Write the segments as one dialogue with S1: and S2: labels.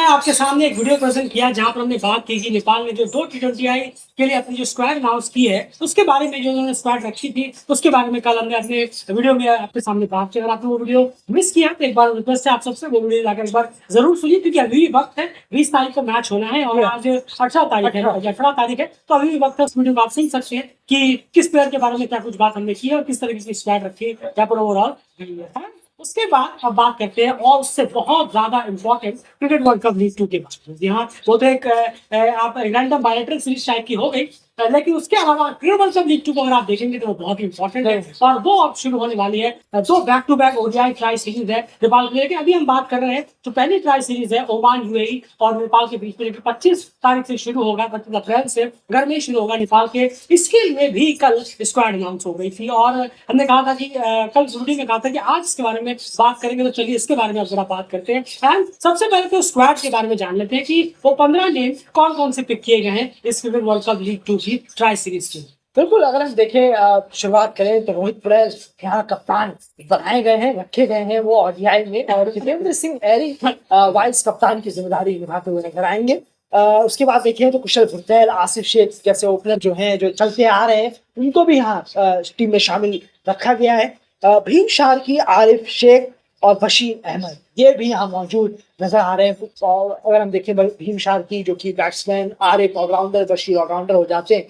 S1: आपके सामने एक वीडियो प्रेजेंट किया जहां पर हमने बात की कि नेपाल ने जो 2 T20 आई के लिए अपनी जो स्क्वाड अनाउंस की है उसके बारे में, जो उन्होंने स्क्वाड रखी थी उसके बारे में कल हमने अपने वीडियो में आपके सामने बात की। अगर आपने वो वीडियो मिस किया तो एक बार रिक्वेस्ट है आप सबसे वो वीडियो जाकर एक बार जरूर सुनिए, क्योंकि अभी भी वक्त है। 20 तारीख को मैच होना है और आज 18 तारीख है, तो अभी भी वक्त है। उस वीडियो में आप सुन सकते हैं कि किस प्लेयर के बारे में क्या कुछ बात हमने की है और किस तरीके की स्क्वाड रखी है, क्या पर ओवरऑल है। उसके बाद अब बात करते हैं और उससे बहुत ज्यादा important cricket world cup league 2 के बारे में। यहाँ वो तो एक आप रैंडम बायोमेट्रिक सीरीज टाइप की हो गई, लेकिन उसके अलावा क्रिकेट वर्ल्ड कप लीग 2 को अगर आप देखेंगे तो वो बहुत ही इंपॉर्टेंट है और वो अब शुरू होने वाली है। दो back to back ODI tri series है नेपाल के लिए। अभी हम बात कर रहे हैं जो पहली ट्राई सीरीज है ओमान यूएई और नेपाल के बीच में 25 तारीख से शुरू होगा, 25 अप्रैल से घर में शुरू होगा नेपाल के। इसके लिए भी कल स्क्वाड अनाउंस हो गई थी और हमने कहा था कि कल जरूरी में कहा था कि आज इसके बारे में बात करेंगे, तो चलिए इसके बारे में अब जरा बात करते हैं। एंड सबसे पहले तो स्क्वाड के बारे में जान लेते हैं कि वो 15 नेम कौन कौन से पिक किए गए हैं इस क्रिकेट वर्ल्ड कप लीग 2 की ट्राई सीरीज की।
S2: बिल्कुल, अगर हम देखें शुरुआत करें तो रोहित पटेल यहाँ कप्तान बनाए गए हैं, रखे गए हैं वो ओडीआई में, और जितेंद्र सिंह एरी वाइस कप्तान की जिम्मेदारी निभाते हुए नजर आएंगे। उसके बाद देखें तो कुशल भुट्टेल, आसिफ शेख जैसे ओपनर जो हैं जो चलते आ रहे हैं उनको भी यहाँ टीम में शामिल रखा गया है। भीम शार्की, आरिफ शेख और बशीर अहमद ये भी यहाँ मौजूद नजर आ रहे हैं। और अगर हम देखें भीम शार्की जो कि batsman, Arif allrounder, Bashir allrounder हो जाते हैं।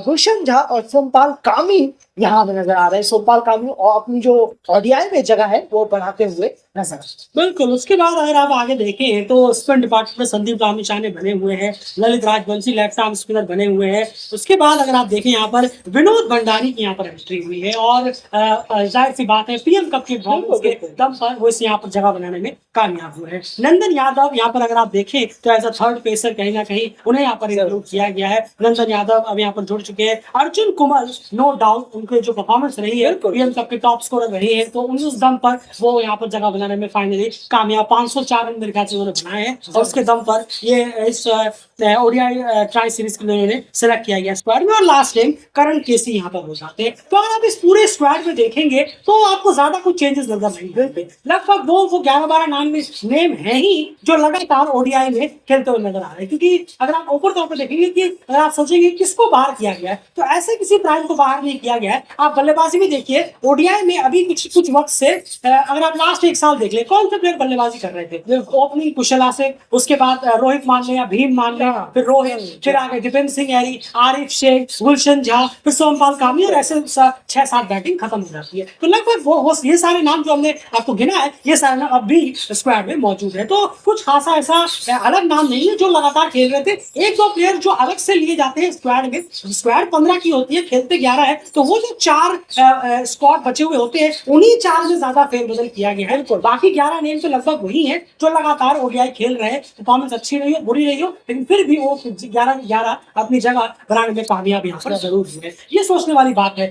S2: गुलशन झा और सोमपाल कामी यहाँ पे नजर आ रहे हैं। सोमपाल कामी और अपनी जो ओडीआई में जगह है वो बनाते हुए नजर।
S1: बिल्कुल, उसके बाद अगर आप आगे देखें तो स्पिन डिपार्टमेंट में संदीप रामीचाने बने हुए हैं, Lalit Rajbanshi left arm spinner बने हुए हैं। उसके बाद अगर आप देखें यहाँ पर विनोद भंडारी की यहाँ पर एंट्री हुई है और जाहिर सी बात है पीएम कप के दम पर वो इस यहाँ पर जगह बनाने में कामयाब हुए हैं। नंदन यादव यहाँ पर अगर आप देखें तो एज अ थर्ड पेसर कहीं ना कहीं उन्हें यहाँ पर इंक्लूड किया गया है। नंदन यादव अब यहाँ पर जुड़ चुके हैं। अर्जुन कुमार नो डाउट उनके जो परफॉर्मेंस रही है पीएम कप के टॉप स्कोरर रही है, तो उस दम पर वो यहाँ पर जगह बनाने में फाइनली कामयाब। 504 रन मेरे ख्याल से उन्होंने बनाए हैं और उसके दम पर ये इस ओडीआई ट्राई सीरीज के लिए उन्होंने सेलेक्ट किया गया स्क्वाड में। और लास्ट टाइम करण केसी यहाँ पर हो जाते हैं। तो अगर आप इस पूरे स्क्वाड में देखेंगे तो आपको ज्यादा कुछ चेंजेस नजर नहीं मिलते। लगभग वो 11-12 नाम में नेम है ही जो लगातार ओडीआई में खेलते हुए नजर आ रहे हैं। क्योंकि अगर आप ऊपर तौर पर देखेंगे कि अगर आप सोचेंगे किसको बाहर किया गया है तो ऐसे किसी प्राइम को बाहर नहीं किया गया है। आप बल्लेबाजी भी देखिए, ओडीआई में अभी कुछ वक्त से अगर आप लास्ट एक साल देख ले कौन से प्लेयर बल्लेबाजी कर रहे थे। ओपनिंग कुशल से, उसके बाद रोहित मान लिया, भीम मान लिया, फिर रोहित, फिर आगे दीपेंद्र सिंह एरी, आरिफ शेख, गुलशन झा, फिर सोमपाल कामी, और ऐसे 6-7 बैटिंग खत्म हो जाती है। तो लगभग वो ये सारे नाम जो हमने आपको गिना है ये सारे नाम अब भी स्क्वाड में मौजूद है। तो कुछ खासा ऐसा अलग नाम नहीं है जो लगातार खेल रहे थे। एक दो प्लेयर जो अलग से लिए जाते हैं स्क्वाड में, स्क्वाड 15 की होती है, खेलते 11 है, तो वो जो 4 स्क्वाड बचे हुए होते हैं उन्हीं 4 में ज्यादा फेरबदल किया गया है। बाकी 11 नेम तो लगभग वही है जो लगातार ओडीआई खेल रहे हैं। परफॉर्मेंस अच्छी रही हो बुरी रही हो, लेकिन फिर भी वो 11 अपनी जगह बनाने में कामयाब यहाँ पर जरूर हुए। ये सोचने वाली बात है।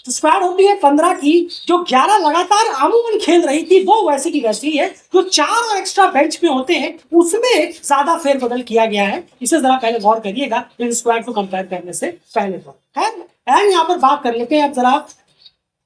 S1: तो स्क्वाड होती है 15 की, जो 11 लगातार अमूमन खेल रही थी वो वैसे की वैसी है। जो 4 और एक्स्ट्रा बेंच में होते हैं उसमें ज्यादा फेरबदल किया गया है। इसे जरा पहले गौर करिएगा इन स्क्वाड को कंपेयर करने से पहले। तो है यहाँ पर बात कर लेते हैं अब जरा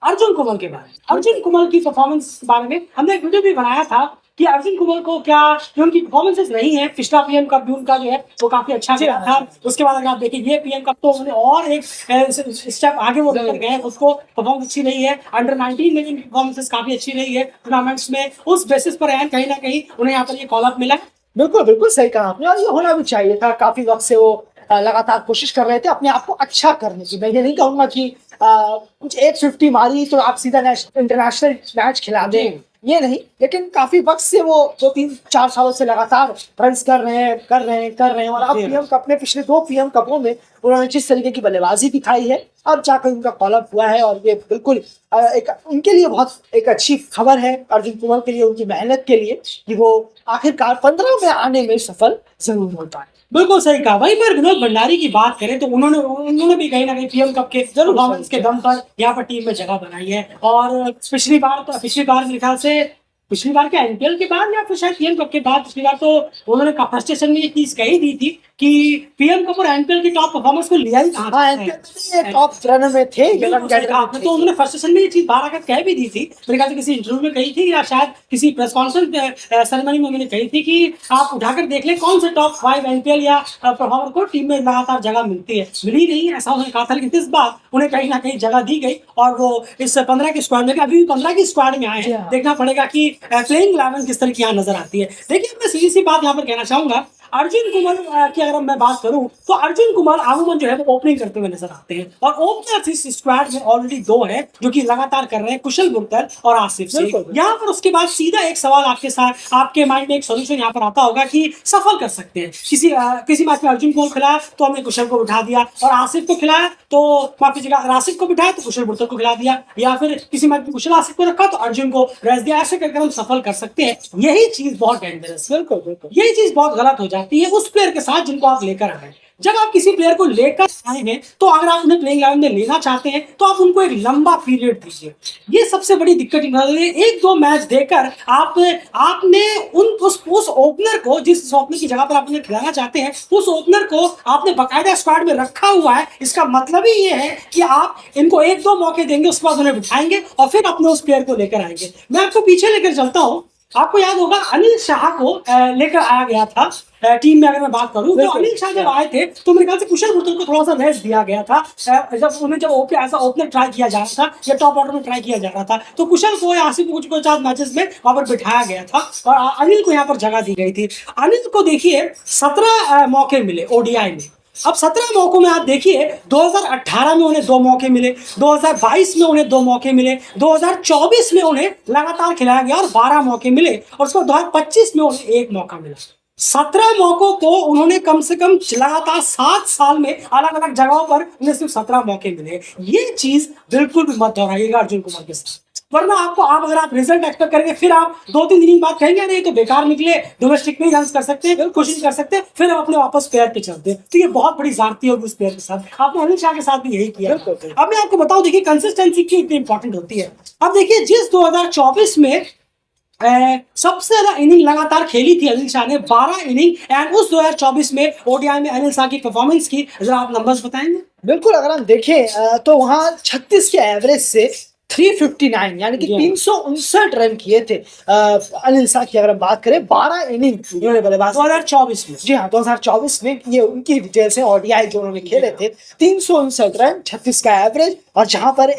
S1: अर्जुन कुमल के बारे में। अर्जुन कुमल की परफॉर्मेंस के बारे में हमने एक वीडियो भी बनाया था कि अर्जुन कुमल को क्या जो उनकी परफॉर्मेंसेस रही है। पिछला पीएम कप भी उनका जो है वो काफी अच्छा गया था। उसके बाद अगर आप देखिए ये पीएम कप तो उन्होंने और एक स्टेप आगे वो लेकर गए, उसको परफॉर्मेंस अच्छी रही है। अंडर 19 में इनकी परफॉर्मेंसेस काफी अच्छी रही है टूर्नामेंट्स में। उस बेसिस पर कहीं ना कहीं उन्हें यहाँ पर ये कॉल अप मिला।
S2: बिल्कुल बिल्कुल सही कहा आपने, और ये होना भी चाहिए था। काफी वक्त से वो लगातार कोशिश कर रहे थे अपने आप को अच्छा करने की। मैं ये नहीं कहूंगा कि कुछ 150 मारी तो आप सीधा इंटरनेशनल मैच खिला दें, ये नहीं, लेकिन काफी वक्त से वो 2-3-4 सालों से लगातार रन कर रहे हैं। और अब पीएम कप में, पिछले 2 पीएम कपों में उन्होंने जिस तरीके की बल्लेबाजी दिखाई है और जाकर उनका कॉल अप हुआ है, और ये बिल्कुल एक उनके लिए बहुत एक अच्छी खबर है अर्जुन कुमार के लिए, उनकी मेहनत के लिए, कि वो आखिरकार 15 में आने में सफल जरूर होता है।
S1: बिल्कुल सही कहा। वहीं पर विनोद भंडारी की बात करें तो उन्होंने भी कहीं ना कहीं पीएम कप के परफॉर्मेंस के दम पर यहाँ पर टीम में जगह बनाई है। और पिछली बार मेरे ख्याल से पिछली बार के आईपीएल के बाद या फिर शायद पीएम कप के बाद पिछली बार तो उन्होंने प्रेजेंटेशन में ये चीज कही दी थी कि पीएम कपूर एनपीएल की टॉप परफॉर्मेंस को लिया ही कहाँ
S2: हाँ
S1: है।
S2: एनपीएल में टॉप रनर में थे,
S1: बिल्कुल सही कहा आपने। तो उन्होंने फर्स्ट सेशन में ये चीज बाहर आकर कह भी दी थी, मेरे ख्याल से किसी इंटरव्यू में कही थी या शायद किसी प्रेस कॉन्फ्रेंस सेरेमनी में उन्होंने कही थी कि आप उठाकर देख लें कौन से टॉप 5 एनपीएल या परफॉर्मर को टीम में लगातार जगह मिलती है। मिली नहीं, ऐसा उन्होंने कहा था, लेकिन इस बार उन्हें कहीं ना कहीं जगह दी गई और वो इस 15 की स्क्वाड में, अभी 15 की स्क्वाड में आए हैं। देखना पड़ेगा कि प्लेइंग 11 किस तरह की यहाँ नजर आती है। देखिए मैं सीधी सी बात यहाँ पर कहना चाहूंगा, अर्जुन कुमार की अगर मैं बात करूं तो अर्जुन कुमार आगमन जो है वो ओपनिंग करते हुए नजर आते हैं और ओपनर्स इस स्क्वाड में ऑलरेडी 2 हैं जो कि लगातार कर रहे हैं, कुशल गुप्ता और आसिफ शेख। यहाँ पर उसके बाद सीधा एक सवाल आपके साथ, आपके माइंड में एक सोल्यूशन यहाँ पर आता होगा कि सफल कर सकते हैं। किसी मैच में अर्जुन को खिलाया तो हमने कुशल को बिठा दिया, और आसिफ को खिलाया तो माफ कीजिएगा आसिफ को बिठाया तो कुशल गुप्ता को खिला दिया, या फिर किसी मैच में कुशल आसिफ को रखा तो अर्जुन को रेस्ट दिया। ऐसे करके हम सफल कर सकते हैं। यही चीज बहुत डेंजरस, बिल्कुल यही चीज बहुत गलत हो जाती है उस प्लेयर के साथ जिनको आप लेकर आए। जब आप किसी प्लेयर को लेकर आए हैं तो अगर आप उन्हें प्लेइंग 11 में लेना चाहते हैं तो आप उनको एक लंबा पीरियड दीजिए। ये सबसे बड़ी दिक्कत है। एक दो मैच देकर आपने उस ओपनर को, जिस ओपनर की जगह पर आप उन्हें खिलाना चाहते हैं, उस ओपनर को आपने बकायदा स्क्वाड में रखा हुआ है। इसका मतलब ही ये है कि आप इनको एक दो मौके देंगे, उसके बाद उन्हें बिठाएंगे और फिर अपने उस प्लेयर को लेकर आएंगे। मैं आपको पीछे लेकर चलता हूँ। आपको याद होगा अनिल शाह को लेकर आया गया था टीम में। अगर मैं बात करूं तो अनिल शाह जब आए थे तो मेरे ख्याल से कुशल गुप्ता को थोड़ा सा रेस्ट दिया गया था। जब ओपनर ट्राई किया जा रहा था या टॉप ऑर्डर में ट्राई किया जा रहा था तो कुशल को या आसिफ को कुछ मैचेस में वहां पर बिठाया गया था और अनिल को यहाँ पर जगह दी गई थी। अनिल को देखिए 17 मौके मिले ओडीआई में। अब 17 मौकों में आप देखिए 2018 में उन्हें 2 मौके मिले, 2022 में उन्हें 2 मौके मिले, 2024 में उन्हें लगातार खिलाया गया और 12 मौके मिले, और उसके बाद 2025 में उन्हें 1 मौका मिला। 17 मौकों को उन्होंने कम से कम लगातार 7 साल में अलग अलग जगहों पर उन्हें सिर्फ 17 मौके मिले। ये चीज बिल्कुल भी मत दोहराइएगा अर्जुन कुमार के साथ, वरना अगर आप रिजल्ट एक्सपेक्ट करेंगे फिर आप 2-3 दिन बाद कहेंगे नहीं तो बेकार निकले, डोमेस्टिक में ही रन कर सकते हैं, कोशिश कर सकते हैं, फिर हम अपने वापस प्लेयर पे चलते हैं। तो ये बहुत बड़ी ज्यादती होगी उस प्लेयर के साथ। आपने अनिल शाह के साथ भी यही किया। अब मैं आपको बताऊं, देखिए कंसिस्टेंसी क्यों इतनी इंपॉर्टेंट होती है। अब देखिए जिस 2024 में सबसे ज्यादा इनिंग लगातार खेली थी अनिल शाह ने, 12 इनिंग, एंड उस 2024 में ओडीआई में अनिल शाह की परफॉर्मेंस की जरा आप नंबर्स बताएंगे।
S2: बिल्कुल, अगर हम देखें तो वहां 36 के एवरेज से 359 यानी कि 359 रन किए थे अनिल शाह की। अगर हम बात करें 12 इनिंग इन्होंने बल्लेबाज 2024 में, जी हाँ 2024 में, ये उनकी डिटेल्स है ओडीआई जो उन्होंने खेले थे। 359 रन, 36 का एवरेज, और जहां पर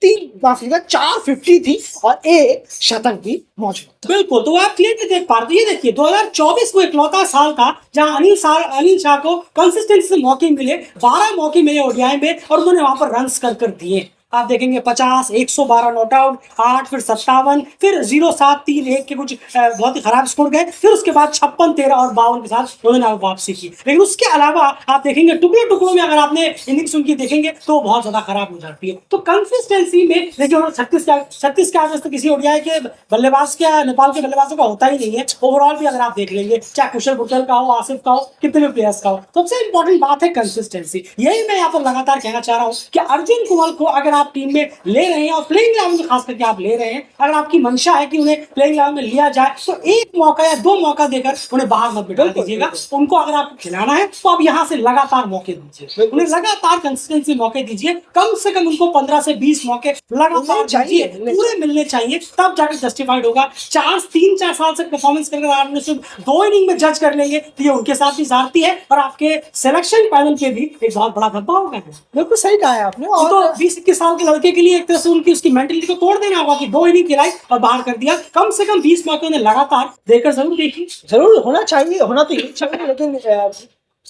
S2: 450 थी और 1 शतक भी मौजूद।
S1: बिल्कुल, तो आप क्लियर देख पा रहे। ये देखिए 2024 वो इकलौता साल था जहां अनिल शाह को कंसिस्टेंसी से मौके मिले, 12 मौके मिले ओडीआई में और उन्होंने वहां पर रन कर दिए। आप देखेंगे 50, 112 नॉट आउट, 8, फिर 57, फिर 0, 7, 3, 1 के कुछ बहुत ही खराब स्कोर गए, फिर उसके बाद 56, 13 और 52 के साथ उन्होंने वापसी की। लेकिन उसके अलावा आप देखेंगे टुकड़ों में अगर आपने इनिंग्स उनकी देखेंगे तो बहुत ज्यादा खराब हो जाती है। तो कंसिस्टेंसी में देखिए 36 का एवरेज तो किसी ओडीआई के बल्लेबाज के, नेपाल के बल्लेबाजों का होता ही नहीं है। ओवरऑल भी अगर आप देख लेंगे, चाहे कुशल गुप्ता का हो, आसिफ का हो, कितने भी प्लेयर्स का हो, सबसे इंपॉर्टेंट बात है कंसिस्टेंसी। यही मैं यहाँ पर लगातार कहना चाह रहा हूँ कि अर्जुन कुमार को अगर आप टीम में ले रहे हैं और प्लेइंग 11 में खास करके आप ले रहे हैं, अगर आपकी मंशा है कि उन्हें प्लेइंग 11 में लिया जाए तो 1 मौका या 2 मौका देकर उन्हें बाहर मत बिठा दीजिएगा। उनको अगर आपको खिलाना है तो आप यहाँ से लगातार मौके दीजिए, उन्हें लगातार कंसिस्टेंसी मौके दीजिए। कम से कम उनको 15 से 20 मौके लगातार चाहिए, पूरे मिलने चाहिए, तब जाकर जस्टिफाइड होगा। 3-4 साल से परफॉर्मेंस करके आपने सिर्फ 2 इनिंग में जज कर लेंगे तो ये उनके साथ भी जाती है और आपके सिलेक्शन पैनल के भी एक बहुत बड़ा धब्बा होगा।
S2: बिल्कुल सही कहा है आपने।
S1: और तो 20-21 साल के लड़के के लिए एक तरह से उसकी मेंटलिटी को तोड़ देना होगा कि 2 इनिंग खिलाई और बाहर कर दिया। कम से कम 20 मौके उन्हें लगातार देकर जरूर देखिए,
S2: जरूर होना चाहिए, होना तो ये चाहिए। लेकिन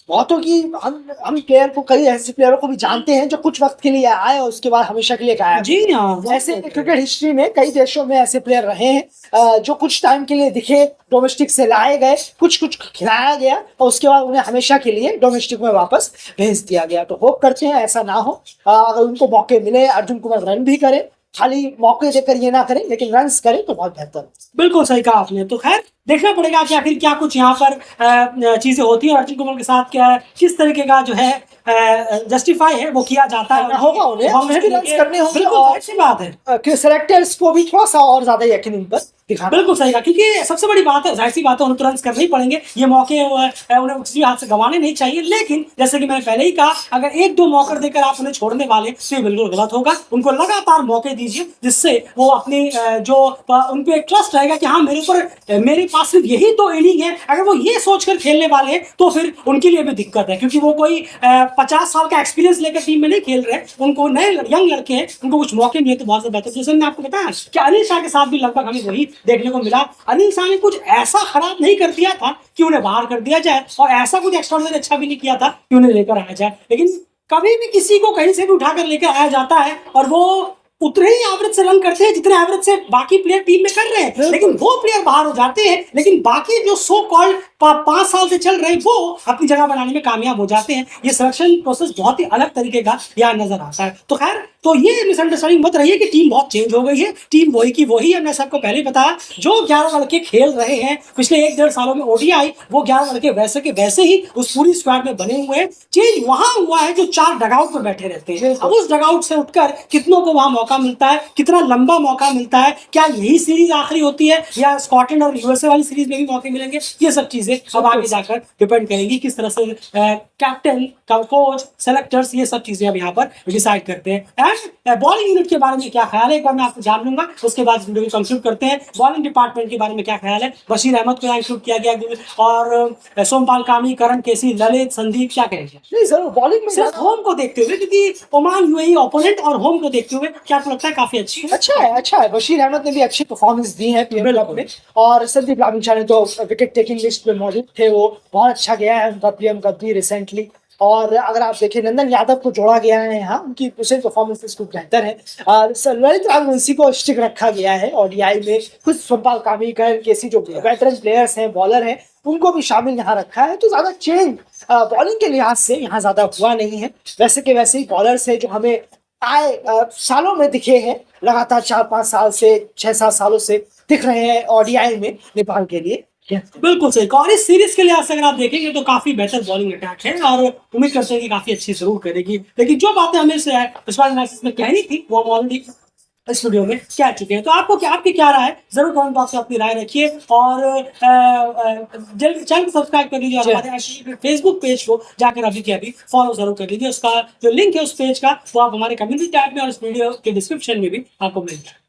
S2: बहुतों की हम प्लेयर को, कई ऐसे प्लेयरों को भी जानते हैं जो कुछ वक्त के लिए आए और उसके बाद हमेशा के लिए गायब।
S1: जी हाँ,
S2: ऐसे क्रिकेट हिस्ट्री में कई देशों में ऐसे प्लेयर रहे हैं जो कुछ टाइम के लिए दिखे, डोमेस्टिक से लाए गए, कुछ खिलाया गया और उसके बाद उन्हें हमेशा के लिए डोमेस्टिक में वापस भेज दिया गया। तो होप करते हैं ऐसा ना हो। अगर उनको मौके मिले, अर्जुन कुमार रन भी करे, खाली मौके देकर ये ना करें लेकिन रन्स करें तो बहुत बेहतर।
S1: बिल्कुल सही कहा आपने। तो खैर देखना पड़ेगा कि आखिर क्या कुछ यहाँ पर चीजें होती है और अर्जुन कुमार के साथ क्या किस तरीके का जो है जस्टिफाई है वो किया जाता है।
S2: होगा उन्हें रन करने होंगे
S1: बिल्कुल
S2: और
S1: अच्छी बात है
S2: कि सेलेक्टर्स को भी थोड़ा सा और ज्यादा यकीन इन पर दिखाना।
S1: बिल्कुल सही कहा, क्योंकि सबसे बड़ी बात है, जाहिर सी बात है, उन्हें तो रन करने ही पड़ेंगे। ये मौके उन्हें किसी हाथ से गंवाने नहीं चाहिए, लेकिन जैसे कि मैंने पहले ही कहा, अगर एक दो मौके देकर आप उन्हें छोड़ने वाले तो ये बिल्कुल गलत होगा। उनको लगातार मौके दीजिए, जिससे वो अपनी जो उन पे एक ट्रस्ट रहेगा कि हाँ मेरे ऊपर मेरे पास सिर्फ यही तो इनिंग है। अगर वो ये सोचकर खेलने वाले हैं तो फिर उनके लिए भी दिक्कत है, क्योंकि वो कोई 50 साल का एक्सपीरियंस लेकर टीम में नहीं खेल रहे। उनको नए यंग लड़के हैं, उनको कुछ मौके मिले तो बहुत ज्यादा बेहतर। जैसे मैंने आपको बताया कि अनिल शाह के साथ भी लगभग हमें वही देखने को मिला। अनिल शाह ने कुछ ऐसा खराब नहीं कर दिया था कि उन्हें बाहर कर दिया जाए, और ऐसा कुछ एक्स्ट्राऑर्डिनरी अच्छा भी नहीं किया था कि उन्हें लेकर आया जाए। लेकिन कभी भी किसी को कहीं से भी उठाकर लेकर आया जाता है और वो उतने ही एवरेज से रन करते हैं जितने एवरेज से बाकी प्लेयर टीम में कर रहे हैं, लेकिन वो प्लेयर बाहर हो जाते हैं। लेकिन बाकी जो सो कॉल्ड 5 साल से चल रहे हैं वो अपनी जगह बनाने में कामयाब हो जाते हैं। ये सिलेक्शन प्रोसेस बहुत ही अलग तरीके का यहाँ नजर आता है। तो खैर, तो ये मिसअंडरस्टैंडिंग मत रही है कि टीम बहुत चेंज हो गई है। टीम वही की वही है। मैं सबको पहले ही बताया, जो 11 लड़के खेल रहे हैं पिछले 1-1.5 सालों में ओडीआई, वो 11 लड़के वैसे के वैसे ही उस पूरी स्क्वाड में बने हुए हैं। चेंज वहां हुआ है जो 4 डगआउट में बैठे रहते हैं। अब उस डगआउट से उठकर कितनों को वहां मौका मिलता है, कितना लंबा मौका मिलता है, क्या यही सीरीज आखिरी होती है या स्कॉटलैंड और यूएसए वाली सीरीज में भी मौके मिलेंगे, ये सब चीजें अब आगे जाकर डिपेंड करेंगी किस तरह से कैप्टन, कोच, सेलेक्टर्स, ये सब चीजें अब यहाँ पर डिसाइड करते हैं। एंड बॉलिंग यूनिट के बारे में क्या ख्याल है, एक बार मैं आपसे जान लूंगा, उसके बाद वीडियो को कंक्लूड करते हैं। बॉलिंग डिपार्टमेंट के बारे में क्या ख्याल है? बशीर अहमद को इंक्लूड किया गया और सोमपाल कामी, करण केसी, ललित, संदीप, क्या कहेंगे?
S2: नहीं जरूर बॉलिंग में
S1: सिर्फ होम को देखते हुए, क्योंकि ओमान यूएई ओपोनेंट और होम को देखते हुए क्या आपको लगता है काफी अच्छी है?
S2: अच्छा है। बशीर अहमद ने भी अच्छी परफॉर्मेंस दी है पीएम क्लब में, और संदीप लामिछा ने तो विकेट टेकिंग लिस्ट में मौजूद थे, वो बहुत अच्छा गया है उनका पीएम कप भी रिसेंटली। और अगर आप देखें, नंदन यादव को जोड़ा गया है यहाँ, उनकी पिछले परफॉर्मेंसेस कुछ बेहतर है। और ललित राजवंशी को स्टिक रखा गया है ओडीआई में। कुछ सोमपाल कामी, करण केसी जो वेटरन प्लेयर्स हैं, बॉलर हैं, उनको भी शामिल यहाँ रखा है। तो ज्यादा चेंज बॉलिंग के लिहाज से यहाँ ज्यादा हुआ नहीं है। वैसे के वैसे ही बॉलर्स है जो हमें आए सालों में दिखे हैं, लगातार 4-5 साल से 6-7 सालों से दिख रहे हैं ओडीआई में नेपाल के लिए।
S1: बिल्कुल सही। और इस सीरीज के लिहाज से अगर आप देखेंगे तो काफी बेहतर बॉलिंग अटैक है और उम्मीद करते हैं कि काफी अच्छी जरूर करेगी। लेकिन जो बातें हमें इस बार एनालिसिस में कहनी थी वो हम ऑलरेडी इस वीडियो में कह चुके हैं। तो आपकी क्या राय है, जरूर कमेंट बॉक्स में अपनी राय रखिए और जल्द चैनल को सब्सक्राइब कर लीजिए और हमारे फेसबुक पेज को जाकर अभी के अभी फॉलो जरूर कर लीजिए। उसका जो लिंक है उस पेज का वो आप हमारे कम्युनिटी टैब में और इस वीडियो के डिस्क्रिप्शन में भी आपको मिल जाए।